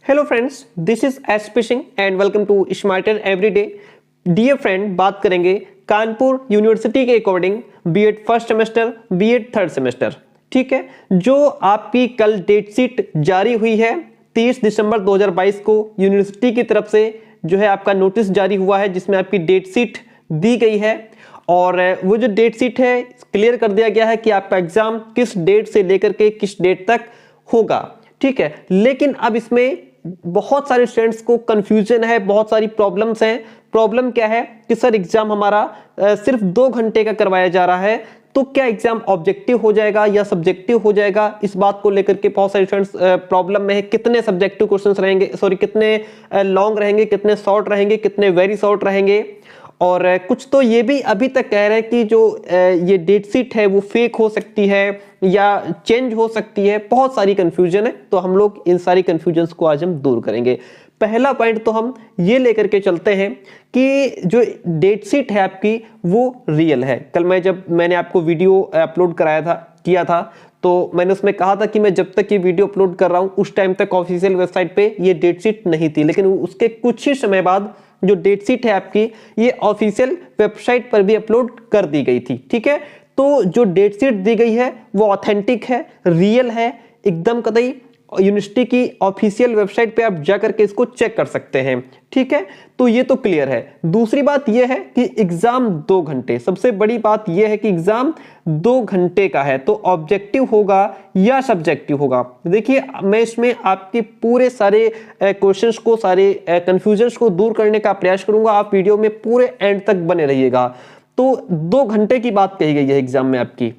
Hello friends, this is S fishing and welcome to smarter everyday. Dear friend, बात करेंगे Kanpur university के according B Ed first semester, B Ed third semester. ठीक है, जो आपकी कल डेट शीट जारी हुई है 30 दिसंबर 2022 को यूनिवर्सिटी की तरफ से जो है आपका नोटिस जारी हुआ है, जिसमें आपकी डेट शीट दी गई है। और वो जो डेट शीट है क्लियर कर दिया गया है कि आपका एग्जाम किस डेट से लेकर के किस डेट तक होगा। ठीक है, लेकिन अब इसमें बहुत सारे स्टूडेंट्स को कंफ्यूजन है, बहुत सारी प्रॉब्लम्स हैं। प्रॉब्लम क्या है कि सर एग्जाम हमारा सिर्फ 2 घंटे का करवाया जा रहा है, तो क्या एग्जाम ऑब्जेक्टिव हो जाएगा या सब्जेक्टिव हो जाएगा? इस बात को लेकर के बहुत सारे स्टूडेंट्स प्रॉब्लम में है। कितने सब्जेक्टिव क्वेश्चंस रहेंगे, सॉरी कितने लॉन्ग रहेंगे, कितने शॉर्ट रहेंगे, कितने वेरी शॉर्ट रहेंगे। और कुछ तो ये भी अभी तक कह रहे हैं कि जो ये डेट शीट है वो फेक हो सकती है या चेंज हो सकती है। बहुत सारी कंफ्यूजन है, तो हम लोग इन सारी कंफ्यूजन्स को आज हम दूर करेंगे। पहला पॉइंट तो हम ये लेकर के चलते हैं कि जो डेट शीट है आपकी वो रियल है। कल मैंने आपको वीडियो अपलोड किया था, तो मैंने उसमें कहा था कि मैं जब तक ये वीडियो अपलोड कर रहा हूं उस टाइम तक ऑफिशियल वेबसाइट पे ये डेट शीट नहीं थी, लेकिन उसके कुछ ही समय बाद जो डेट शीट है आपकी ये ऑफिशियल वेबसाइट पर भी अपलोड कर दी गई थी। ठीक है, तो जो डेट शीट दी गई है वो ऑथेंटिक है, रियल है, एकदम कतई। यूनिवर्सिटी की ऑफिशियल वेबसाइट पे आप जाकर के इसको चेक कर सकते हैं। ठीक है, तो ये तो क्लियर है। दूसरी बात ये है कि एग्जाम 2 घंटे, सबसे बड़ी बात ये है कि एग्जाम 2 घंटे का है, तो ऑब्जेक्टिव होगा या सब्जेक्टिव होगा। देखिए, मैं इसमें आपके पूरे सारे क्वेश्चंस को, सारे कंफ्यूजन्स को दूर करने का प्रयास करूंगा। आप वीडियो में पूरे एंड तक बने रहिएगा। तो 2 घंटे की बात कही गई है एग्जाम में आपकी।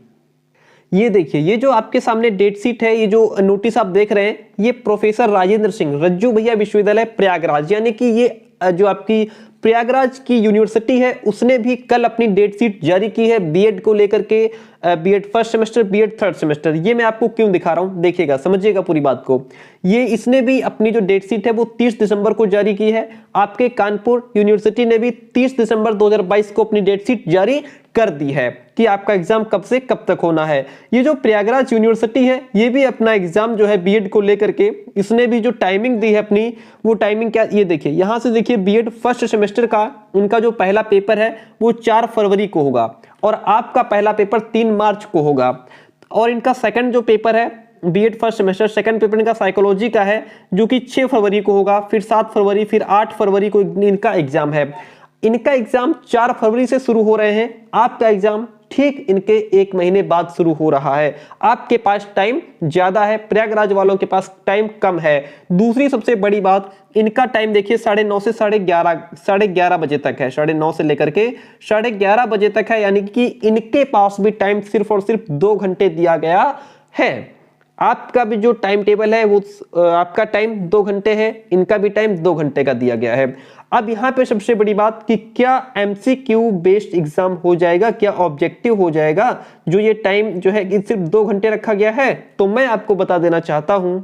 ये देखिए, ये जो आपके सामने डेट शीट है, ये जो नोटिस आप देख रहे हैं, ये प्रोफेसर राजेंद्र सिंह, रज्जू भैया विश्वविद्यालय प्रयागराज, यानी कि ये जो आपकी प्रयागराज की यूनिवर्सिटी है उसने भी कल अपनी डेट शीट जारी की है बीएड को लेकर के। B Ed first semester, B Ed third semester. ये मैं आपको क्यों दिखा रहा हूं, देखिएगा, समझिएगा पूरी बात को। ये इसने भी अपनी जो डेट शीट है वो 30 दिसंबर को जारी की है। आपके कानपुर यूनिवर्सिटी ने भी 30 दिसंबर 2022 को अपनी डेट शीट जारी कर दी है कि आपका एग्जाम कब से कब तक होना है। ये जो प्रयागराज यूनिवर्सिटी है ये भी अपना एग्जाम जो है बीएड को लेकर के, इसने भी जो टाइमिंग दी है अपनी, वो टाइमिंग क्या, ये देखिए, यहां से देखिए, बीएड फर्स्ट सेमेस्टर का इनका जो पहला पेपर है वो 4 फरवरी को होगा और आपका पहला पेपर 3 मार्च को होगा। और इनका सेकंड जो पेपर है B Ed first semester, second paper इनका साइकोलॉजी का है जो कि 6 फरवरी को होगा, फिर 7 फरवरी, फिर 8 फरवरी को इनका एग्जाम है। इनका एग्जाम 4 फरवरी से शुरू हो रहे हैं, आपका एग्जाम ठीक इनके 1 महीने बाद शुरू हो रहा है। आपके पास टाइम ज्यादा है, प्रयागराज वालों के पास टाइम कम है। दूसरी सबसे बड़ी बात, इनका टाइम देखिए 9:30 से 11:30 बजे तक है, 9:30 से लेकर के 11:30 बजे तक है, यानी कि इनके पास भी टाइम सिर्फ और सिर्फ 2 घंटे दिया गया है। आपका भी जो टाइम टेबल है वो आपका टाइम 2 घंटे है, इनका भी टाइम 2 घंटे का दिया गया है। अब यहां पे सबसे बड़ी बात कि क्या एमसीक्यू बेस्ड एग्जाम हो जाएगा, क्या ऑब्जेक्टिव हो जाएगा? जो ये टाइम जो है कि सिर्फ 2 घंटे रखा गया है, तो मैं आपको बता देना चाहता हूं,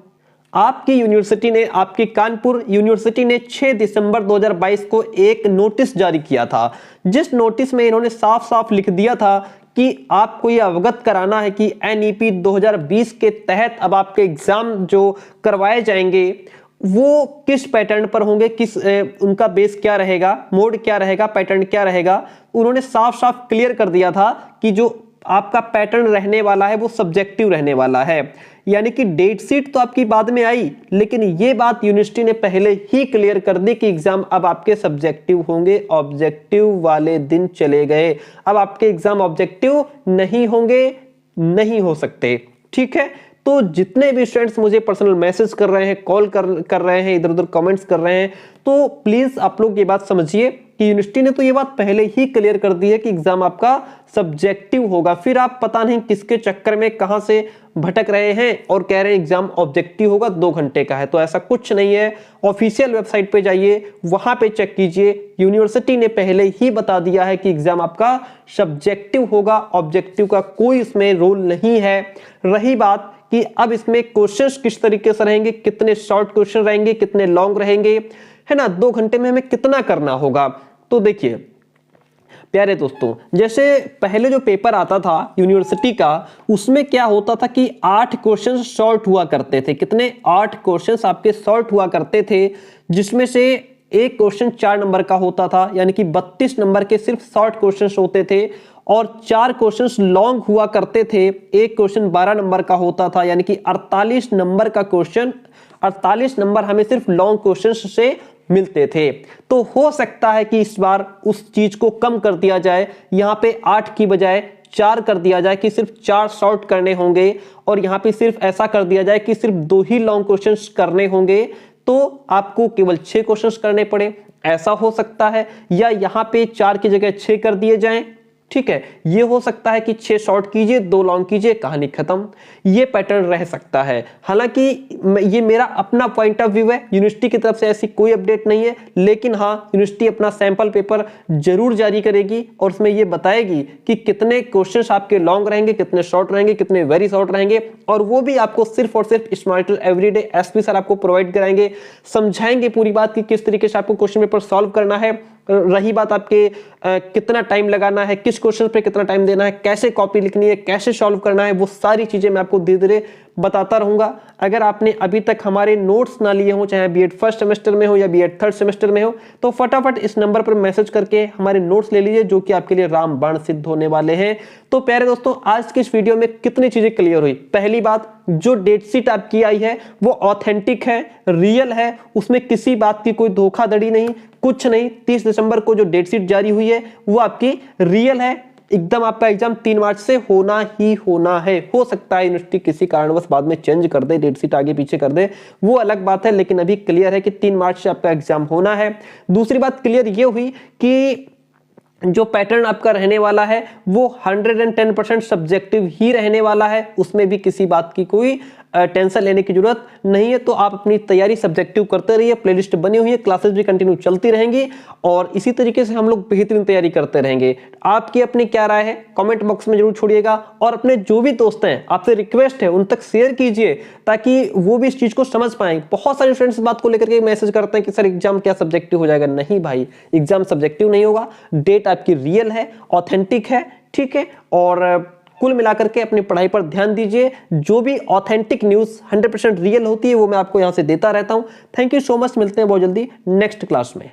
आपकी यूनिवर्सिटी ने, आपकी कानपुर यूनिवर्सिटी ने 6 दिसंबर 2022 को एक नोटिस जारी किया था, जिस नोटिस में इन्होंने साफ साफ लिख दिया था कि आपको यह अवगत कराना है कि एनईपी 2020 के तहत अब आपके एग्जाम जो करवाए जाएंगे वो किस पैटर्न पर होंगे, उनका बेस क्या रहेगा, मोड क्या रहेगा, पैटर्न क्या रहेगा। उन्होंने साफ साफ क्लियर कर दिया था कि जो आपका पैटर्न रहने वाला है वो सब्जेक्टिव रहने वाला है। यानी कि डेट शीट तो आपकी बाद में आई, लेकिन ये बात यूनिवर्सिटी ने पहले ही क्लियर कर दी कि एग्जाम अब आपके सब्जेक्टिव होंगे, ऑब्जेक्टिव वाले दिन चले गए। अब आपके एग्जाम ऑब्जेक्टिव नहीं होंगे, नहीं हो सकते। ठीक है, तो जितने भी स्टूडेंट्स मुझे पर्सनल मैसेज कर रहे हैं, कॉल कर रहे हैं, इधर उधर कमेंट्स कर रहे हैं, तो प्लीज आप लोग ये बात समझिए कि यूनिवर्सिटी ने तो ये बात पहले ही क्लियर कर दी है कि एग्जाम आपका सब्जेक्टिव होगा। फिर आप पता नहीं किसके चक्कर में कहां से भटक रहे हैं और कह रहे हैं एग्जाम ऑब्जेक्टिव होगा, 2 घंटे का है। तो ऐसा कुछ नहीं है। ऑफिशियल वेबसाइट पे जाइए, वहां पे चेक कीजिए, यूनिवर्सिटी ने पहले ही बता दिया है कि एग्जाम आपका सब्जेक्टिव होगा, ऑब्जेक्टिव का कोई इसमें रोल नहीं है। रही बात कि अब इसमें क्वेश्चंस किस तरीके से रहेंगे, कितने शॉर्ट क्वेश्चन रहेंगे, कितने लॉन्ग रहेंगे, है ना, 2 घंटे में हमें कितना करना होगा। तो देखिए, प्यारे दोस्तों, जैसे पहले जो पेपर आता था यूनिवर्सिटी का, उसमें क्या होता था कि 8 क्वेश्चन शॉर्ट हुआ करते थे। कितने? 8 क्वेश्चन आपके शॉर्ट हुआ करते थे, जिसमें से एक क्वेश्चन 4 नंबर का होता था, यानी कि 32 नंबर के सिर्फ शॉर्ट क्वेश्चन होते थे, और 4 क्वेश्चन लॉन्ग हुआ करते थे। एक क्वेश्चन 12 नंबर का होता था, यानी कि 48 नंबर का क्वेश्चन, 48 नंबर हमें सिर्फ लॉन्ग क्वेश्चन से मिलते थे। तो हो सकता है कि इस बार उस चीज को कम कर दिया जाए, यहां पे 8 की बजाय 4 कर दिया जाए कि सिर्फ 4 शॉर्ट करने होंगे, और यहां पे सिर्फ ऐसा कर दिया जाए कि सिर्फ 2 ही लॉन्ग क्वेश्चंस करने होंगे, तो आपको केवल 6 क्वेश्चंस करने पड़े, ऐसा हो सकता है। या यहां पे 4 की जगह 6 कर दिए जाएं, ठीक है। ये हो सकता है कि 6 शॉर्ट कीजिए, 2 लॉन्ग कीजिए, कहानी खत्म। ये पैटर्न रह सकता है। हालांकि ये मेरा अपना पॉइंट ऑफ व्यू है, यूनिवर्सिटी की तरफ से ऐसी कोई अपडेट नहीं है, लेकिन हाँ, यूनिवर्सिटी अपना सैंपल पेपर जरूर जारी करेगी और उसमें ये बताएगी कि कितने क्वेश्चंस आपके लॉन्ग रहेंगे, कितने शॉर्ट रहेंगे, कितने वेरी शॉर्ट रहेंगे, और वो भी आपको सिर्फ और सिर्फ स्मार्टर एवरीडे एसपी सर आपको प्रोवाइड कराएंगे, समझाएंगे पूरी बात कि किस तरीके से आपको क्वेश्चन पेपर सॉल्व करना है। रही बात आपके कितना टाइम लगाना है, किस क्वेश्चन पे कितना टाइम देना है, कैसे कॉपी लिखनी है, कैसे सॉल्व करना है, वो सारी चीजें मैं आपको धीरे धीरे बताता रहूंगा। अगर आपने अभी तक हमारे नोट्स ना लिए हो, चाहे बीएड फर्स्ट सेमेस्टर में हो या बीएड थर्ड सेमेस्टर में हो, तो फटाफट इस नंबर पर मैसेज करके हमारे नोट्स ले लीजिए, जो कि आपके लिए रामबाण सिद्ध होने वाले हैं। तो प्यारे दोस्तों, आज की इस वीडियो में कितनी चीजें क्लियर हुई। पहली बात, जो डेट शीट आपकी आई है वो ऑथेंटिक है, रियल है, उसमें किसी बात की कोई धोखाधड़ी नहीं, कुछ नहीं। 30 दिसंबर को जो डेट शीट जारी हुई है वो आपकी रियल है, एकदम आपका एग्जाम 3 मार्च से होना ही होना है। हो सकता है यूनिवर्सिटी किसी कारणवश बाद में चेंज कर दे, डेट शीट आगे पीछे कर दे, वो अलग बात है, लेकिन अभी क्लियर है कि 3 मार्च से आपका एग्जाम होना है। दूसरी बात क्लियर ये हुई कि जो पैटर्न आपका रहने वाला है वो 110% सब्जेक्टिव ही रहने वाला है, उसमें भी किसी बात की कोई टेंशन लेने की जरूरत नहीं है। तो आप अपनी तैयारी सब्जेक्टिव करते रहिए, प्लेलिस्ट बनी हुई है, क्लासेस भी कंटिन्यू चलती रहेंगी, और इसी तरीके से हम लोग बेहतरीन तैयारी करते रहेंगे। आपकी अपनी क्या राय है कमेंट बॉक्स में जरूर छोड़िएगा, और अपने जो भी दोस्त हैं आपसे रिक्वेस्ट है उन तक शेयर कीजिए, ताकि वो भी इस चीज को समझ पाए। बहुत सारे फ्रेंड्स इस बात को लेकर के मैसेज करते हैं कि सर एग्जाम क्या सब्जेक्टिव हो जाएगा। नहीं भाई, एग्जाम सब्जेक्टिव नहीं होगा, डेट आपकी रियल है, ऑथेंटिक है, ठीक है। और कुल मिलाकर के अपनी पढ़ाई पर ध्यान दीजिए। जो भी ऑथेंटिक न्यूज़ 100% रियल होती है वो मैं आपको यहां से देता रहता हूं। थैंक यू सो मच, मिलते हैं बहुत जल्दी नेक्स्ट क्लास में।